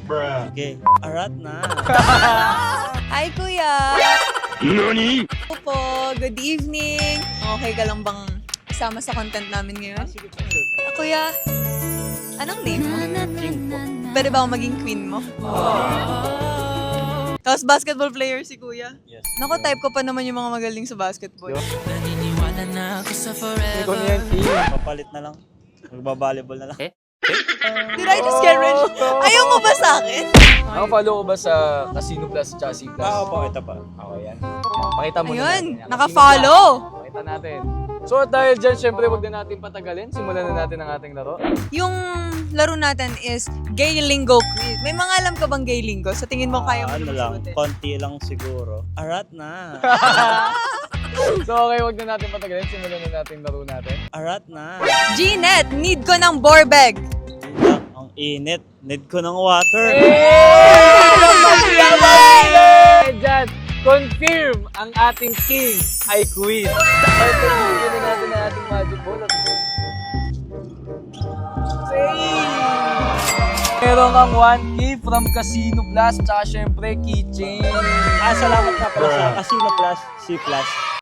Okay, arat na. Hi, Kuya! Nani? Opo, good evening. Okay ka lang bang isama sa content namin ngayon? Kuya, anong name mo? King po. Pwede ba ako maging queen mo? Tapos basketball player si Kuya. Yes. Naku, type ko pa naman yung mga magaling sa basketball. Ikaw na yan, King. Papalit na lang. Magbabalibol na lang. Did I just get rich? Ayaw mo ba sa akin? Nakafollow ko ba sa Casino Plus at C Plus? Po, ito pa. Ako yan. Pakita mo Ayun, natin. naka-follow. Pakita natin. So at dahil dyan, syempre huwag na natin patagalin. Simulan na natin ang ating laro. Yung laro natin is gay lingo quiz. May mga alam ka bang gay lingo? Sa tingin mo kaya mo Ano naman lang, sagutin? konti lang siguro. Arat na. So okay, huwag na natin patagalin. Simulan na natin laro natin. Arat na. Gnet, need ko ng borbeg. Ang init. Need ko ng water. Dyan, confirm ang ating king ay queen. Ito, bigyan na natin ang ating magic ball. Meron kang 1K from Casino Plus, tsaka syempre keychain. Salamat nga pala sa Casino Plus, C Plus.